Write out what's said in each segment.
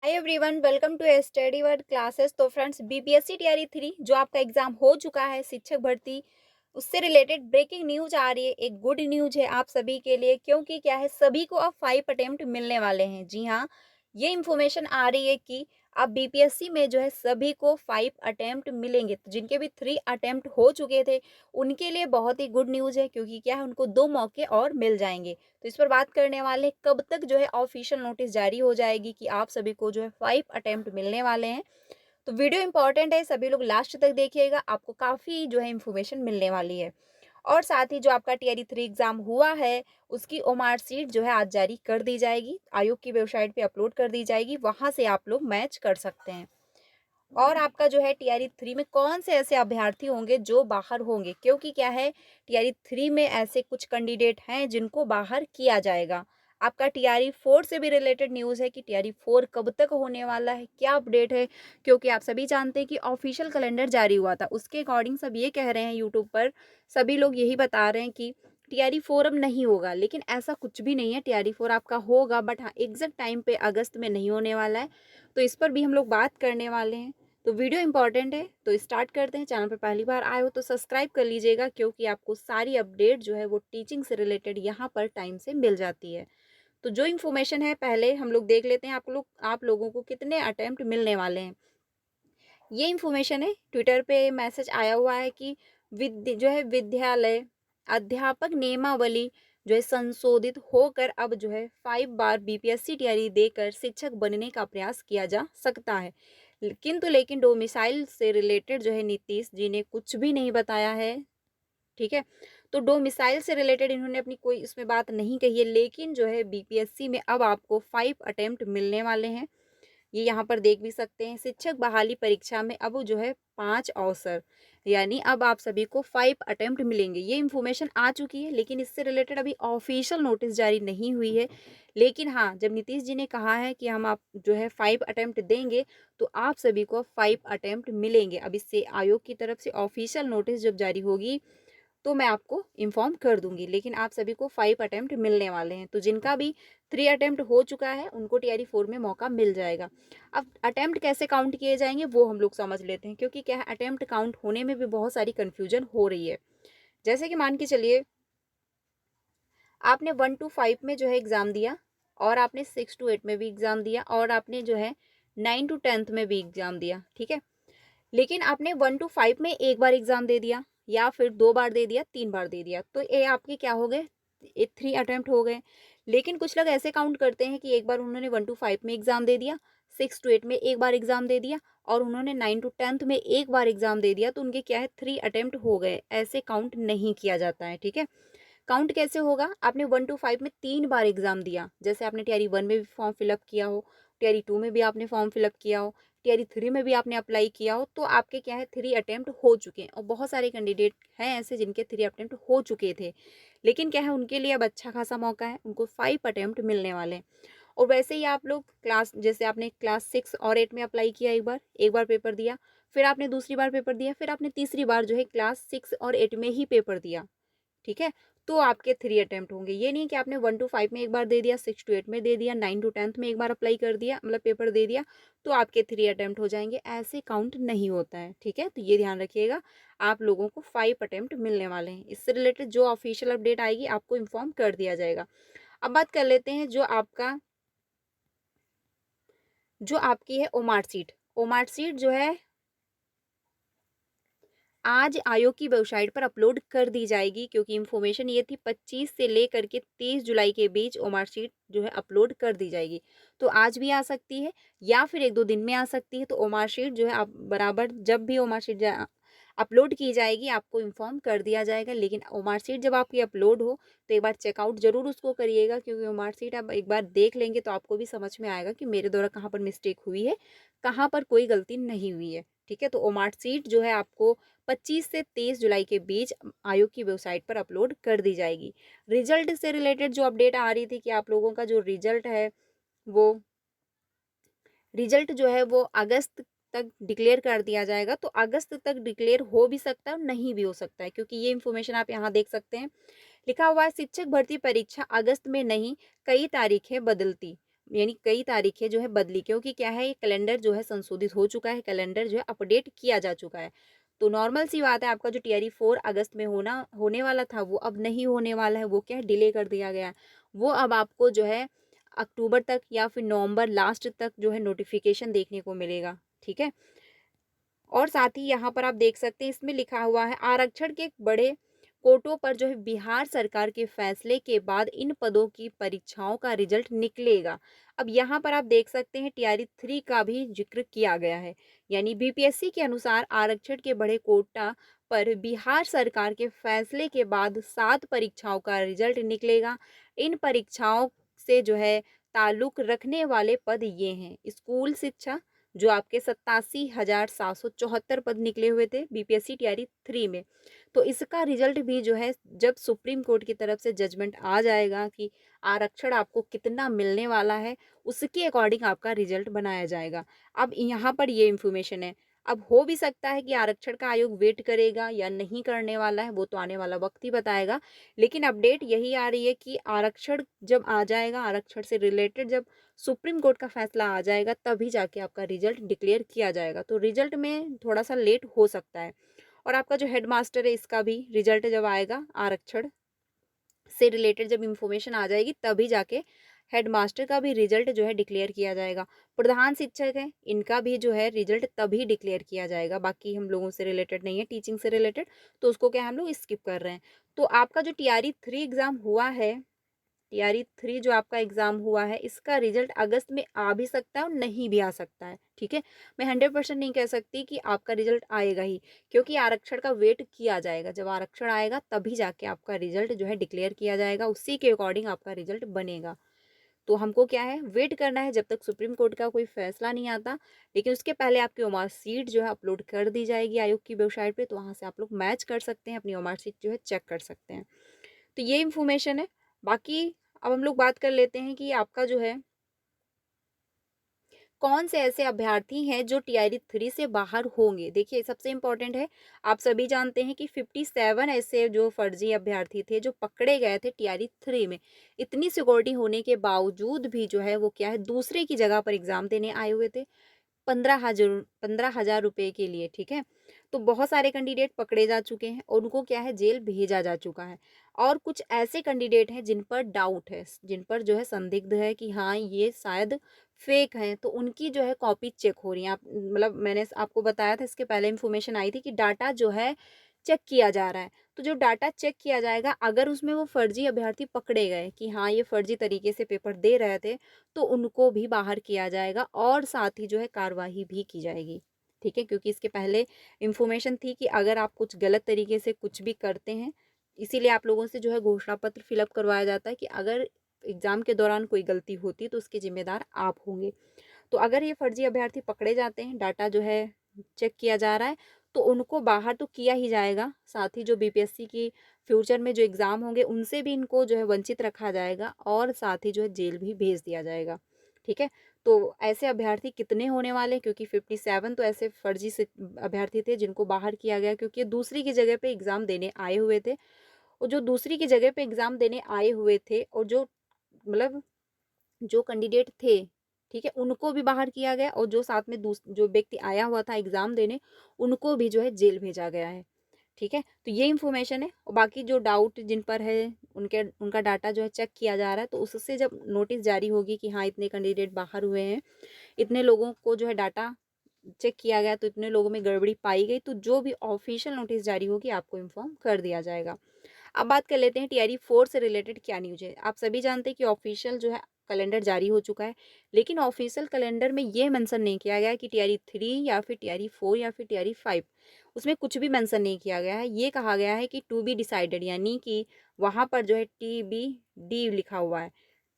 Hi everyone, welcome to study word classes. तो friends, BPSC TRE 3 जो आपका exam हो चुका है शिक्षक भर्ती, उससे रिलेटेड ब्रेकिंग न्यूज आ रही है। एक गुड न्यूज है आप सभी के लिए, क्योंकि क्या है, सभी को अब 5 अटेम्प्ट मिलने वाले हैं। जी हाँ, ये इंफॉर्मेशन आ रही है कि अब बीपीएससी में जो है सभी को 5 अटेम्प्ट मिलेंगे। तो जिनके भी 3 अटेम्प्ट हो चुके थे उनके लिए बहुत ही गुड न्यूज है, क्योंकि क्या है, उनको 2 मौके और मिल जाएंगे। तो इस पर बात करने वाले कब तक जो है ऑफिशियल नोटिस जारी हो जाएगी कि आप सभी को जो है 5 अटेम्प्ट मिलने वाले हैं। तो वीडियो इंपॉर्टेंट है, सभी लोग लास्ट तक देखिएगा, आपको काफ़ी जो है इन्फॉर्मेशन मिलने वाली है। और साथ ही जो आपका टीआरई 3 एग्जाम हुआ है उसकी ओमार सीट जो है आज जारी कर दी जाएगी, आयोग की वेबसाइट पे अपलोड कर दी जाएगी, वहां से आप लोग मैच कर सकते हैं। और आपका जो है टीआरई 3 में कौन से ऐसे अभ्यर्थी होंगे जो बाहर होंगे, क्योंकि क्या है, टीआरई 3 में ऐसे कुछ कैंडिडेट हैं जिनको बाहर किया जाएगा। आपका टीआरई 4 से भी रिलेटेड न्यूज़ है कि टीआरई 4 कब तक होने वाला है, क्या अपडेट है। क्योंकि आप सभी जानते हैं कि ऑफिशियल कैलेंडर जारी हुआ था, उसके अकॉर्डिंग सब ये कह रहे हैं, यूट्यूब पर सभी लोग यही बता रहे हैं कि टीआरई 4 अब नहीं होगा। लेकिन ऐसा कुछ भी नहीं है, टीआरई 4 आपका होगा, बट हाँ, एग्जैक्ट टाइम पे अगस्त में नहीं होने वाला है। तो इस पर भी हम लोग बात करने वाले हैं। तो वीडियो इंपॉर्टेंट है, तो स्टार्ट करते हैं। चैनल पर पहली बार आए हो तो सब्सक्राइब कर लीजिएगा, क्योंकि आपको सारी अपडेट जो है वो टीचिंग से रिलेटेड यहाँ पर टाइम से मिल जाती है। तो जो इन्फॉर्मेशन है पहले हम लोग देख लेते हैं, आप लोगों को कितने अटेम्प्ट मिलने वाले हैं। ये इन्फॉर्मेशन है, ट्विटर पे मैसेज आया हुआ है कि जो है विद्यालय अध्यापक नियमावली जो है संशोधित होकर अब जो है 5 बार बीपीएससी तैयारी देकर शिक्षक बनने का प्रयास किया जा सकता है। लेकिन डोमिसाइल से रिलेटेड जो है नीतीश जी ने कुछ भी नहीं बताया है। ठीक है, तो डोमिसाइल से रिलेटेड इन्होंने अपनी कोई इसमें बात नहीं कही है, लेकिन जो है बीपीएससी में अब आपको 5 अटेम्प्ट मिलने वाले हैं। ये यहाँ पर देख भी सकते हैं, शिक्षक बहाली परीक्षा में अब जो है 5 अवसर, यानी अब आप सभी को 5 अटेम्प्ट मिलेंगे। ये इन्फॉर्मेशन आ चुकी है, लेकिन इससे रिलेटेड अभी ऑफिशियल नोटिस जारी नहीं हुई है। लेकिन हाँ, जब नीतीश जी ने कहा है कि हम आप जो है 5 अटेम्प्ट देंगे, तो आप सभी को 5 अटेम्प्ट मिलेंगे। अब इससे आयोग की तरफ से ऑफिशियल नोटिस जब जारी होगी तो मैं आपको इन्फॉर्म कर दूंगी। लेकिन आप सभी को 5 अटेम्प्ट मिलने वाले हैं। तो जिनका भी 3 अटेम्प्ट हो चुका है उनको टीआरई 4 में मौका मिल जाएगा। अब अटेम्प्ट कैसे काउंट किए जाएंगे वो हम लोग समझ लेते हैं, क्योंकि क्या है, अटेम्प्ट काउंट होने में भी बहुत सारी कन्फ्यूजन हो रही है। जैसे कि मान के चलिए, आपने 1 to 5 में जो है एग्ज़ाम दिया, और आपने 6 to 8 में भी एग्ज़ाम दिया, और आपने जो है 9 to 10th में भी एग्ज़ाम दिया। ठीक है, लेकिन आपने 1 to 5 में एक बार एग्जाम दे दिया, या फिर 2 बार दे दिया, 3 बार दे दिया, तो ये आपके क्या हो गए, 3 अटेम्प्ट हो गए। लेकिन कुछ लोग ऐसे काउंट करते हैं कि एक बार उन्होंने 1 to 5 में एग्जाम दे दिया, 6 to 8 में एक बार एग्जाम दे दिया, और उन्होंने 9 to 10th में एक बार एग्जाम दे दिया, तो उनके क्या है, 3 अटेम्प्ट हो गए। ऐसे काउंट नहीं किया जाता है। ठीक है, काउंट कैसे होगा, आपने 1 to 5 में 3 बार एग्जाम दिया, जैसे आपने टीआरई 1 में भी फॉर्म फिलअप किया हो, टीआरई 2 में भी आपने फॉर्म फिलअप किया हो, टीआरई 3 में भी आपने अप्लाई किया हो, तो आपके क्या है, 3 अटेम्प्ट हो चुके हैं। और बहुत सारे कैंडिडेट हैं ऐसे जिनके 3 अटेम्प्ट हो चुके थे, लेकिन क्या है, उनके लिए अब अच्छा खासा मौका है, उनको 5 अटेम्प्ट मिलने वाले हैं। और वैसे ही आप लोग क्लास, जैसे आपने क्लास 6 और 8 में अप्लाई किया, एक बार पेपर दिया, फिर आपने दूसरी बार पेपर दिया, फिर आपने तीसरी बार जो है क्लास 6 और 8 में ही पेपर दिया। ठीक है, तो आपके 3 अटेम्प्ट होंगे। ये नहीं कि आपने 1 to 5 में एक बार दे दिया, 6 to 8 में दे दिया, 9 to 10th में एक बार अप्लाई कर दिया, मतलब पेपर दे दिया, तो आपके 3 अटेम्प्ट हो जाएंगे। ऐसे काउंट नहीं होता है। ठीक है, तो ये ध्यान रखिएगा, आप लोगों को 5 अटेम्प्ट मिलने वाले हैं। इससे रिलेटेड जो ऑफिशियल अपडेट आएगी आपको इन्फॉर्म कर दिया जाएगा। अब बात कर लेते हैं जो आपकी है ओमार सीट। ओमार सीट जो है आज आयोग की वेबसाइट पर अपलोड कर दी जाएगी, क्योंकि इन्फॉर्मेशन ये थी 25 से लेकर के 30 जुलाई के बीच ओमार शीट जो है अपलोड कर दी जाएगी। तो आज भी आ सकती है, या फिर 1-2 दिन में आ सकती है। तो ओमार शीट जो है आप बराबर, जब भी ओमार शीट अपलोड की जाएगी आपको इन्फॉर्म कर दिया जाएगा। लेकिन ओमार शीट जब आपकी अपलोड हो तो एक बार चेकआउट जरूर उसको करिएगा, क्योंकि ओमार शीट आप एक बार देख लेंगे तो आपको भी समझ में आएगा कि मेरे द्वारा कहाँ पर मिस्टेक हुई है, कहाँ पर कोई गलती नहीं हुई है। ठीक है, तो ओमार शीट जो है आपको 25 से 30 जुलाई के बीच आयोग की वेबसाइट पर अपलोड कर दी जाएगी। रिजल्ट से रिलेटेड जो अपडेट आ रही थी कि आप लोगों का जो रिजल्ट है वो रिजल्ट जो है वो अगस्त तक डिक्लेयर कर दिया जाएगा। तो अगस्त तक डिक्लेयर हो भी सकता है और नहीं भी हो सकता है, क्योंकि ये इन्फॉर्मेशन आप यहाँ देख सकते हैं, लिखा हुआ है शिक्षक भर्ती परीक्षा अगस्त में नहीं, कई तारीखें बदलती। यानी कई तारीखें जो है बदली, क्योंकि क्या है, ये कैलेंडर जो है संशोधित हो चुका है, कैलेंडर जो है अपडेट किया जा चुका है। तो नॉर्मल सी बात है, आपका जो टीआरई 4 अगस्त में होने वाला था, वो अब नहीं होने वाला है, वो क्या है, डिले कर दिया गया है। वो अब आपको जो है अक्टूबर तक या फिर नवंबर लास्ट तक जो है नोटिफिकेशन देखने को मिलेगा, ठीक है। और साथ ही यहाँ पर आप देख सकते हैं, इसमें लिखा हुआ है आरक्षण के बड़े कोटों पर जो है बिहार सरकार के फैसले के बाद इन पदों की परीक्षाओं का रिजल्ट निकलेगा। अब यहाँ पर आप देख सकते हैं टीआरई 3 का भी जिक्र किया गया है, यानी बीपीएससी के अनुसार आरक्षण के बड़े कोटा पर बिहार सरकार के फैसले के बाद 7 परीक्षाओं का रिजल्ट निकलेगा। इन परीक्षाओं से जो है ताल्लुक रखने वाले पद ये हैं: स्कूल शिक्षा, जो आपके 87,774 पद निकले हुए थे बीपीएससी टीआरई 3 में। तो इसका रिजल्ट भी जो है, जब सुप्रीम कोर्ट की तरफ से जजमेंट आ जाएगा कि आरक्षण आपको कितना मिलने वाला है, उसके अकॉर्डिंग आपका रिजल्ट बनाया जाएगा। अब यहाँ पर ये इन्फॉर्मेशन है। अब हो भी सकता है कि आरक्षण का आयोग वेट करेगा या नहीं करने वाला है, वो तो आने वाला वक्त ही बताएगा। लेकिन अपडेट यही आ रही है कि आरक्षण जब आ जाएगा, आरक्षण से रिलेटेड जब सुप्रीम कोर्ट का फैसला आ जाएगा, तभी जाके आपका रिजल्ट डिक्लेयर किया जाएगा। तो रिजल्ट में थोड़ा सा लेट हो सकता है। और आपका जो हेडमास्टर है, इसका भी रिजल्ट जब आएगा, आरक्षण से रिलेटेड जब इंफॉर्मेशन आ जाएगी, तभी जाके हेडमास्टर का भी रिजल्ट जो है डिक्लेयर किया जाएगा। प्रधान शिक्षक है, इनका भी जो है रिजल्ट तभी डिक्लेयर किया जाएगा। बाकी हम लोगों से रिलेटेड नहीं है, टीचिंग से रिलेटेड, तो उसको क्या हम लोग स्किप कर रहे हैं। तो आपका जो टीआरई 3 एग्जाम हुआ है, टीआरई 3 जो आपका एग्जाम हुआ है, इसका रिजल्ट अगस्त में आ भी सकता है और नहीं भी आ सकता है, ठीक है। मैं 100% नहीं कह सकती कि आपका रिजल्ट आएगा ही, क्योंकि आरक्षण का वेट किया जाएगा। जब आरक्षण आएगा तभी जाके आपका रिजल्ट जो है डिक्लेयर किया जाएगा, उसी के अकॉर्डिंग आपका रिजल्ट बनेगा। तो हमको क्या है, वेट करना है जब तक सुप्रीम कोर्ट का कोई फैसला नहीं आता। लेकिन उसके पहले आपकी मार्कशीट जो है अपलोड कर दी जाएगी आयोग की वेबसाइट पे, तो वहाँ से आप लोग मैच कर सकते हैं, अपनी मार्कशीट जो है चेक कर सकते हैं। तो ये इन्फॉर्मेशन है। बाकी अब हम लोग बात कर लेते हैं कि आपका जो है कौन से ऐसे अभ्यर्थी हैं जो टीआरई 3 से बाहर होंगे। देखिए, सबसे इम्पोर्टेंट है, आप सभी जानते हैं कि 57 ऐसे जो फर्जी अभ्यर्थी थे जो पकड़े गए थे टीआरई 3 में। इतनी सिक्योरिटी होने के बावजूद भी जो है वो क्या है, दूसरे की जगह पर एग्जाम देने आए हुए थे 15,000 रुपए के लिए, ठीक है। तो बहुत सारे कैंडिडेट पकड़े जा चुके हैं और उनको क्या है, जेल भेजा जा चुका है। और कुछ ऐसे कैंडिडेट हैं जिन पर डाउट है, जिन पर जो है संदिग्ध है कि हाँ ये शायद फेक हैं, तो उनकी जो है कॉपी चेक हो रही है। आप मतलब मैंने आपको बताया था, इसके पहले इन्फॉर्मेशन आई थी कि डाटा जो है चेक किया जा रहा है। तो जो डाटा चेक किया जाएगा, अगर उसमें वो फर्जी अभ्यर्थी पकड़े गए कि हाँ ये फर्जी तरीके से पेपर दे रहे थे, तो उनको भी बाहर किया जाएगा और साथ ही जो है कार्रवाई भी की जाएगी, ठीक है। क्योंकि इसके पहले इन्फॉर्मेशन थी कि अगर आप कुछ गलत तरीके से कुछ भी करते हैं, इसीलिए आप लोगों से जो है घोषणा पत्र फिलअप करवाया जाता है कि अगर एग्जाम के दौरान कोई गलती होती तो उसके जिम्मेदार आप होंगे। तो अगर ये फर्जी अभ्यर्थी पकड़े जाते हैं, डाटा जो है चेक किया जा रहा है, तो उनको बाहर तो किया ही जाएगा। साथ ही जो बीपीएससी की फ्यूचर में जो एग्ज़ाम होंगे, उनसे भी इनको जो है वंचित रखा जाएगा और साथ ही जो है जेल भी भेज दिया जाएगा, ठीक है। तो ऐसे अभ्यर्थी कितने होने वाले हैं, क्योंकि 57 तो ऐसे फर्जी से अभ्यर्थी थे जिनको बाहर किया गया, क्योंकि ये दूसरी की जगह पे एग्ज़ाम देने आए हुए थे। और जो दूसरी की जगह पे एग्ज़ाम देने आए हुए थे और जो मतलब जो कैंडिडेट थे, ठीक है, उनको भी बाहर किया गया और जो साथ में जो व्यक्ति आया हुआ था एग्जाम देने, उनको भी जो है जेल भेजा गया है, ठीक है। तो ये इन्फॉर्मेशन है। और बाकी जो डाउट जिन पर है, उनका डाटा जो है चेक किया जा रहा है, तो उससे जब नोटिस जारी होगी कि हाँ इतने कैंडिडेट बाहर हुए हैं, इतने लोगों को जो है डाटा चेक किया गया, तो इतने लोगों में गड़बड़ी पाई गई, तो जो भी ऑफिशियल नोटिस जारी होगी आपको इन्फॉर्म कर दिया जाएगा। अब बात कर लेते हैं टीआरई 4 से रिलेटेड क्या न्यूज है। आप सभी जानते हैं कि ऑफिशियल जो है कैलेंडर जारी हो चुका है, लेकिन ऑफिशियल कैलेंडर में ये मेंशन नहीं किया गया कि टीआरई 3 या फिर टीआरई 4 या फिर टीआरई 5, उसमें कुछ भी मेंशन नहीं किया गया है। ये कहा गया है कि टू बी डिसाइडेड, यानी कि वहाँ पर जो है TBD लिखा हुआ है,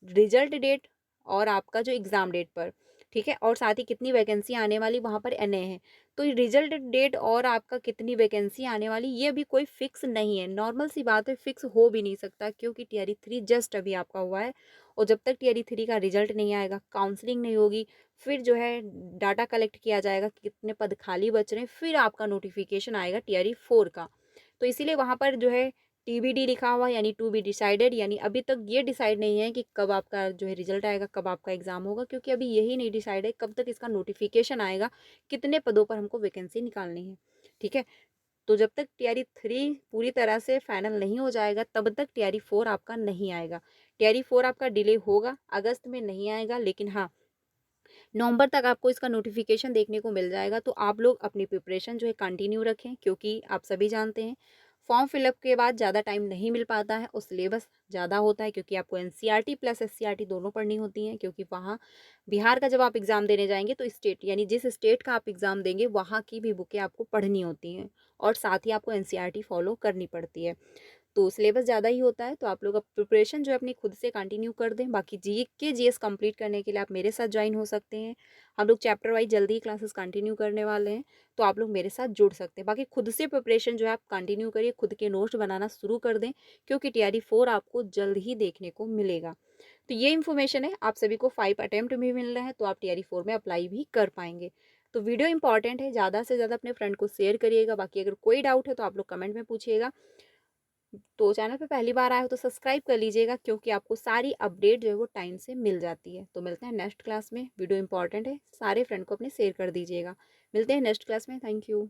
रिजल्ट डेट और आपका जो एग्ज़ाम डेट पर, ठीक है। और साथ ही कितनी वैकेंसी आने वाली वहाँ पर NA है। तो रिजल्ट डेट और आपका कितनी वैकेंसी आने वाली, ये भी कोई फिक्स नहीं है। नॉर्मल सी बात है, फिक्स हो भी नहीं सकता, क्योंकि टीआरई 3 जस्ट अभी आपका हुआ है। और जब तक टीआरई 3 का रिजल्ट नहीं आएगा, काउंसलिंग नहीं होगी, फिर जो है डाटा कलेक्ट किया जाएगा कि कितने पद खाली बच रहे हैं, फिर आपका नोटिफिकेशन आएगा टीआरई 4 का। तो इसीलिए वहाँ पर जो है TBD लिखा हुआ यानी टू बी डिसाइडेड, यानी अभी तक ये डिसाइड नहीं है कि कब आपका जो है रिजल्ट आएगा, कब आपका एग्ज़ाम होगा, क्योंकि अभी यही नहीं डिसाइड है कब तक इसका नोटिफिकेशन आएगा, कितने पदों पर हमको वैकेंसी निकालनी है। ठीक है, तो जब तक टीआरई 3 पूरी तरह से फाइनल नहीं हो जाएगा तब तक टीआरई 4 आपका नहीं आएगा। टीआरई 4 आपका डिले होगा, अगस्त में नहीं आएगा, लेकिन हाँ, नवंबर तक आपको इसका नोटिफिकेशन देखने को मिल जाएगा। तो आप लोग अपनी प्रिपरेशन जो है कंटिन्यू रखें, क्योंकि आप सभी जानते हैं फॉर्म फिलअप के बाद ज़्यादा टाइम नहीं मिल पाता है और सिलेबस ज़्यादा होता है, क्योंकि आपको एनसीईआरटी प्लस एससीईआरटी दोनों पढ़नी होती हैं, क्योंकि वहाँ बिहार का जब आप एग्ज़ाम देने जाएंगे तो स्टेट यानी जिस स्टेट का आप एग्ज़ाम देंगे वहाँ की भी बुकें आपको पढ़नी होती हैं और साथ ही आपको एनसीईआरटी फॉलो करनी पड़ती है। तो सिलेबस ज़्यादा ही होता है, तो आप लोग अब प्रिपरेशन जो है अपनी खुद से कंटिन्यू कर दें। बाकी जीके जीएस कंप्लीट करने के लिए आप मेरे साथ ज्वाइन हो सकते हैं। हम लोग चैप्टर वाइज जल्दी ही क्लासेस कंटिन्यू करने वाले हैं, तो आप लोग मेरे साथ जुड़ सकते हैं। बाकी खुद से प्रिपरेशन जो है आप कंटिन्यू करिए, खुद के नोट्स बनाना शुरू कर दें, क्योंकि टीआरई 4 आपको जल्द ही देखने को मिलेगा। तो ये इन्फॉर्मेशन है, आप सभी को 5 अटेम्प्ट भी मिल रहे हैं, तो आप टीआरई 4 में अप्लाई भी कर पाएंगे। तो वीडियो इंपॉर्टेंट है, ज़्यादा से ज़्यादा अपने फ्रेंड को शेयर करिएगा। बाकी अगर कोई डाउट है तो आप लोग कमेंट में पूछिएगा। तो चैनल पे पहली बार आए हो तो सब्सक्राइब कर लीजिएगा, क्योंकि आपको सारी अपडेट जो है वो टाइम से मिल जाती है। तो मिलते हैं नेक्स्ट क्लास में, वीडियो इंपॉर्टेंट है, सारे फ्रेंड को अपने शेयर कर दीजिएगा। मिलते हैं नेक्स्ट क्लास में, थैंक यू।